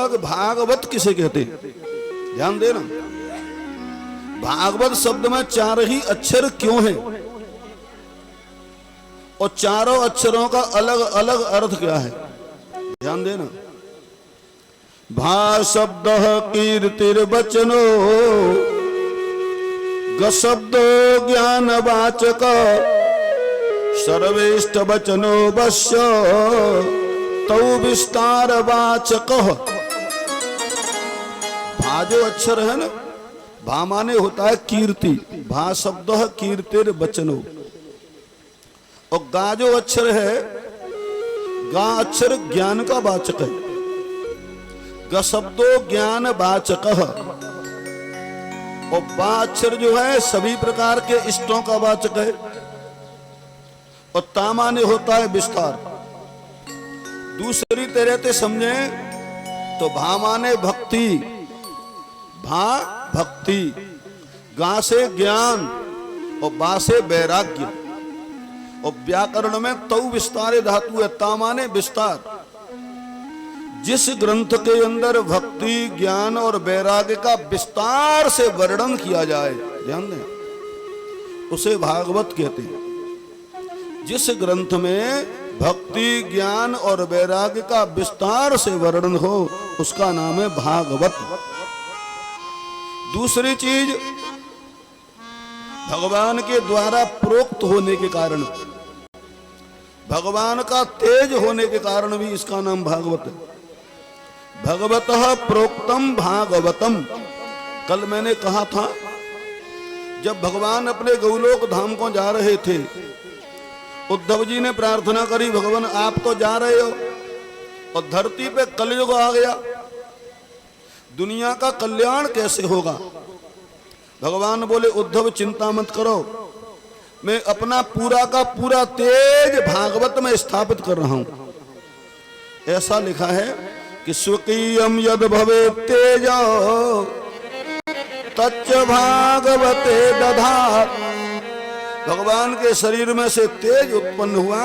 होगा कि भागवत किसे कहते हैं। ध्यान देना, भागवत शब्द में 4 ही अक्षर क्यों हैं और चारों अक्षरों का अलग अलग अर्थ क्या है। ध्यान देना, भा शब्द कीर्तिर्वचनो, ग शब्दो ज्ञानवाचक, सर्वेष्ट वचनो वश्य तौ विस्तारवाचक। भा जो अक्षर है ना, भा माने होता है कीर्ति, भा शब्द कीर्तिर्वचनो। और गा जो अक्षर है, गा अक्षर ज्ञान का वाचक है, ग शब्दो ज्ञान वाचक। और बा अक्षर जो है सभी प्रकार के इष्टों का वाचक है। और ता माने होता है विस्तार। दूसरी तरह से समझे तो भा माने भक्ति, भा भक्ति, गा से ज्ञान और बा से वैराग्य। और व्याकरण में तौ विस्तारे धातु है, ता माने विस्तार। जिस ग्रंथ के अंदर भक्ति ज्ञान और वैराग्य का विस्तार से वर्णन किया जाए, ध्यान दें, उसे भागवत कहते हैं। जिस ग्रंथ में भक्ति ज्ञान और वैराग्य का विस्तार से वर्णन हो उसका नाम है भागवत। दूसरी चीज, भगवान के द्वारा प्रोक्त होने के कारण, भगवान का तेज होने के कारण भी इसका नाम भागवत है। भगवतः प्रोक्तम भागवतम। कल मैंने कहा था, जब भगवान अपने गौलोक धाम को जा रहे थे, उद्धव जी ने प्रार्थना करी, भगवान आप तो जा रहे हो और धरती पे कलयुग आ गया, दुनिया का कल्याण कैसे होगा। भगवान बोले उद्धव चिंता मत करो, मैं अपना पूरा का पूरा तेज भागवत में स्थापित कर रहा हूं। ऐसा लिखा है कि स्वकीयम यद भवे तेजो तच्च भागवते दधात। भगवान के शरीर में से तेज उत्पन्न हुआ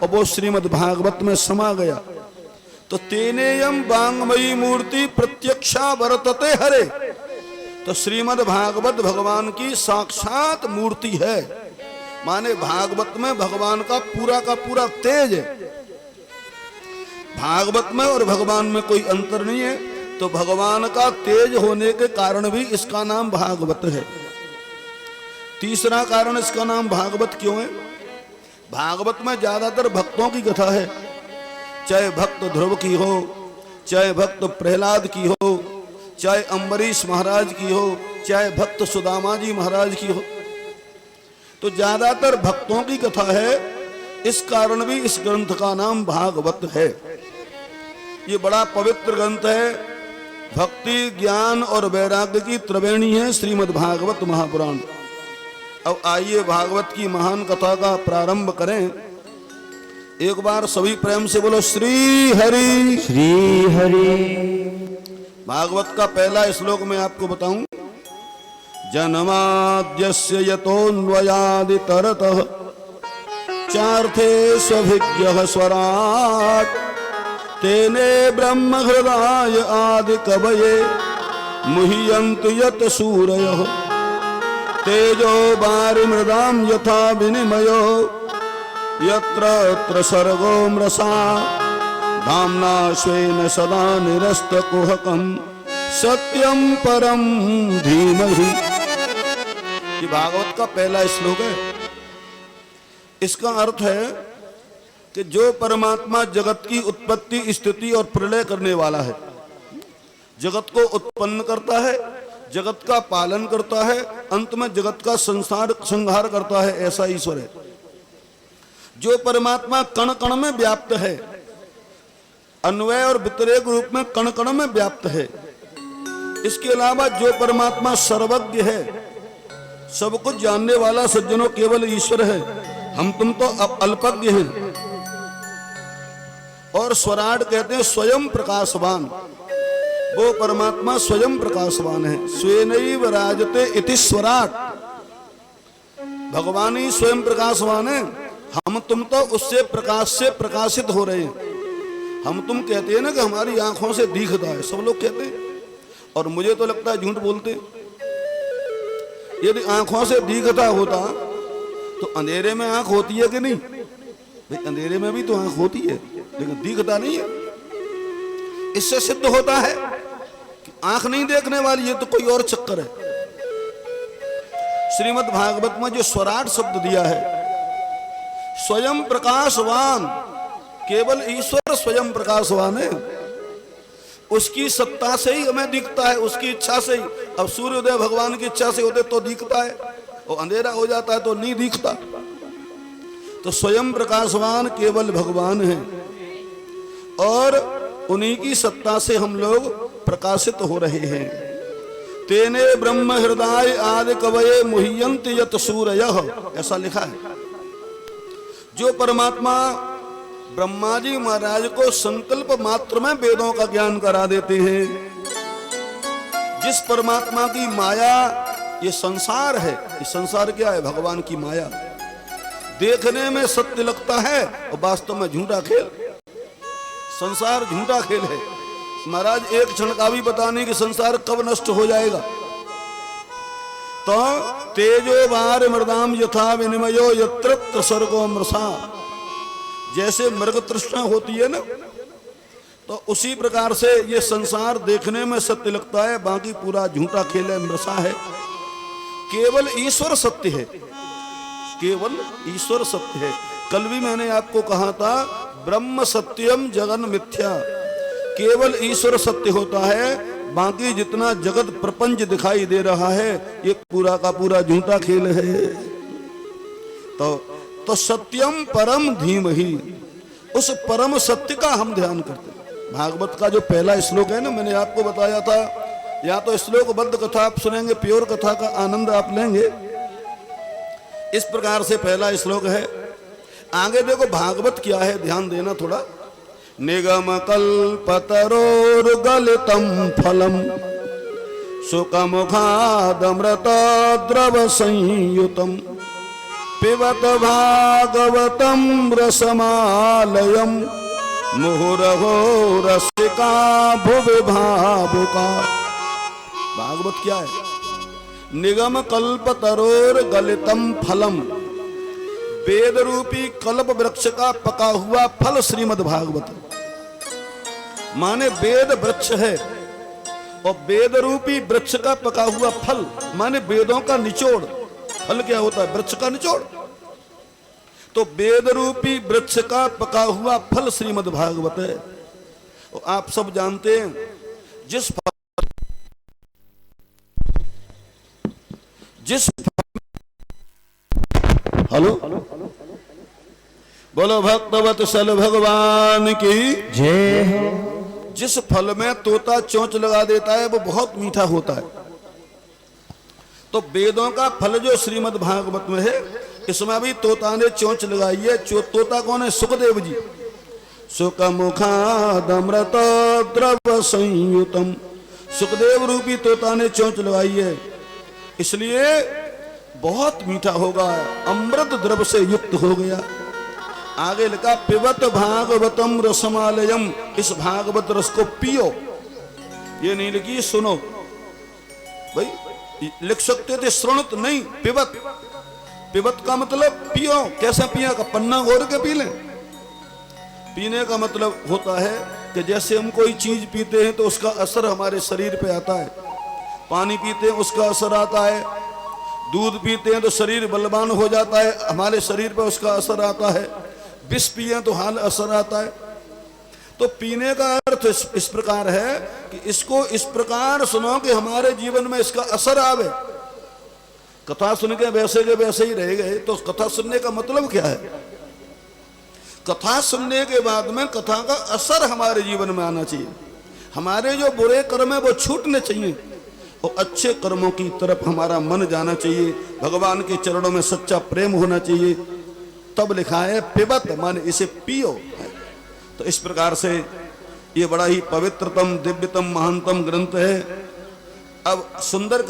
और वो श्रीमद् भागवत में समा गया। तो तेनेयम वांगमयी मूर्ति प्रत्यक्षा वर्तते हरे। तो श्रीमद् भागवत भगवान की साक्षात मूर्ति है, माने भागवत में भगवान का पूरा तेज है। भागवत में और भगवान में कोई अंतर नहीं है। तो भगवान का तेज होने के कारण भी इसका नाम भागवत है। तीसरा कारण इसका नाम भागवत क्यों है, भागवत में ज्यादातर भक्तों की कथा है। चाहे भक्त ध्रुव की हो, चाहे भक्त प्रहलाद की हो, चाहे अम्बरीश महाराज की हो, चाहे भक्त सुदामा जी महाराज की हो, तो ज्यादातर भक्तों की कथा है। इस कारण भी इस ग्रंथ का नाम भागवत है। ये बड़ा पवित्र ग्रंथ है, भक्ति ज्ञान और वैराग्य की त्रिवेणी है श्रीमद् भागवत महापुराण। अब आइए भागवत की महान कथा का प्रारंभ करें। एक बार सभी प्रेम से बोलो श्री हरि श्री हरि। भागवत का पहला श्लोक मैं आपको बताऊं। जन्माद्यस्य यतोऽन्वयादितरतः चार्थे स्वभिज्ञः स्वराट् तेने ब्रह्म हृदय आदि कवये मुह्यन्ति यत् सूरयः तेजो वारिमृदां यथा विनिमयो यत्र यत्र सर्गो मृषा धाम्ना स्वेन सदा निरस्तकुहकं सत्यं परं धीमहि। ये भागवत का पहला श्लोक है। इसका अर्थ है कि जो परमात्मा जगत की उत्पत्ति स्थिति और प्रलय करने वाला है, जगत को उत्पन्न करता है, जगत का पालन करता है, अंत में जगत का संहार करता है, ऐसा ईश्वर है। जो परमात्मा कण कण में व्याप्त है, अन्वय और व्यतिरेक रूप में कण कण में व्याप्त है। इसके अलावा जो परमात्मा सर्वज्ञ है, सब कुछ जानने वाला, सज्जनों केवल ईश्वर है, हम तुम तो अल्पज्ञ हैं। और स्वराट कहते हैं स्वयं प्रकाशवान, वो परमात्मा स्वयं प्रकाशवान है। स्वेनैव राजते इति स्वराट, भगवान ही स्वयं प्रकाशवान है, हम तुम तो उससे प्रकाश से प्रकाशित हो रहे हैं। हम तुम कहते हैं ना कि हमारी आंखों से दिखता है, सब लोग कहते हैं, और मुझे तो लगता है झूठ बोलते हैं। यदि आंखों से दिखता होता तो अंधेरे में आंख होती है कि नहीं? भाई अंधेरे में भी तो आंख होती है, लेकिन दिखता नहीं है। इससे सिद्ध होता है कि आंख नहीं देखने वाली है तो कोई और चक्कर है। श्रीमद् भागवत में जो स्वराट शब्द दिया है, स्वयं प्रकाशवान, केवल ईश्वर स्वयं प्रकाशवान है, उसकी सत्ता से ही हमें दिखता है, उसकी इच्छा से ही। अब सूर्योदय भगवान की इच्छा से होते तो दिखता है, और अंधेरा हो जाता है तो नहीं दिखता। तो स्वयं प्रकाशवान केवल भगवान है, और उन्हीं की सत्ता से हम लोग प्रकाशित हो रहे हैं। तेने ब्रह्म हृदय आदि कवये मुह्यन्ति यत सूरयः, ऐसा लिखा है। जो परमात्मा ब्रह्मा जी महाराज को संकल्प मात्र में वेदों का ज्ञान करा देते हैं, जिस परमात्मा की माया ये संसार है, ये संसार क्या है? भगवान की माया। देखने में सत्य लगता है और वास्तव में झूठा खेल। संसार झूठा खेल है महाराज। एक क्षण का भी पता नहीं कि संसार कब नष्ट हो जाएगा। तो तेजो वार मृदाम यथा विनिमयो यत्र स्वर्गो मृषा, जैसे मृग तृष्णा होती है ना, तो उसी प्रकार से ये संसार देखने में सत्य लगता है, बाकी पूरा झूठा खेल है, मृषा है। केवल ईश्वर सत्य है, केवल ईश्वर सत्य है। कल भी मैंने आपको कहा था, ब्रह्म सत्यम जगन मिथ्या, केवल ईश्वर सत्य होता है, बाकी जितना जगत प्रपंच दिखाई दे रहा है ये पूरा का पूरा झूठा खेल है। तो सत्यम परम धीमहि, उस परम सत्य का हम ध्यान करते हैं। भागवत का जो पहला श्लोक है ना, मैंने आपको बताया था, या तो श्लोकबद्ध कथा आप सुनेंगे, प्योर कथा का आनंद आप लेंगे। इस प्रकार से पहला श्लोक है। आगे देखो भागवत क्या है, ध्यान देना थोड़ा। निगम कल्पतरोर्गलितं फलम सुखमुखादमृत द्रव संयुतम पिबत भागवतं रसमालयं मुहुरहो रसिका भुवि भावुका। भागवत क्या है? निगम कल्पतरोर्गलितं फलम, वेद रूपी कल्प वृक्ष का पका हुआ फल श्रीमद् भागवत। माने वेद वृक्ष है, और वेद रूपी वृक्ष का पका हुआ फल माने वेदों का निचोड़। फल क्या होता है? वृक्ष का निचोड़। तो वेद रूपी वृक्ष का पका हुआ फल श्रीमद् भागवत है। और आप सब जानते हैं, जिस हेलो बोलो भक्तवत्सल भगवान की जय हो। जिस फल में तोता चोंच लगा देता है वो बहुत मीठा होता है। तो वेदों का फल जो श्रीमद् भागवत में है, इसमें भी तोता ने चोंच लगाई है। तोता कौन है? सुखदेव जी। सुख मुखादमृत द्रव संयुतम, सुखदेव रूपी तोता ने चोंच लगाई है, इसलिए बहुत मीठा होगा, अमृत द्रव से युक्त हो गया। आगे लिखा पिबत भागवतम रसमालयम, इस भागवत रस को पियो। ये नहीं लिखी सुनो, भाई लिख सकते थे श्रृणुत, नहीं पिबत। पिबत का मतलब पियो। कैसे पिया? का पन्ना घोर के पी लें। पीने का मतलब होता है कि जैसे हम कोई चीज पीते हैं तो उसका असर हमारे शरीर पे आता है। पानी पीते हैं उसका असर आता है, दूध पीते हैं तो शरीर बलवान हो जाता है, हमारे शरीर पर उसका असर आता है। विष पिए तो हाल असर आता है। तो पीने का अर्थ इस प्रकार है कि इसको इस प्रकार सुनो कि हमारे जीवन में इसका असर आवे। कथा सुन के वैसे ही रह गए तो कथा सुनने का मतलब क्या है? कथा सुनने के बाद में कथा का असर हमारे जीवन में आना चाहिए। हमारे जो बुरे कर्म है वो छूटने चाहिए और अच्छे कर्मों की तरफ हमारा मन जाना चाहिए। भगवान के चरणों में सच्चा प्रेम होना चाहिए। तब लिखा है पिबत, माने इसे पियो। तो इस प्रकार से ये बड़ा ही पवित्रतम, दिव्यतम, महानतम ग्रंथ है। अब सुंदर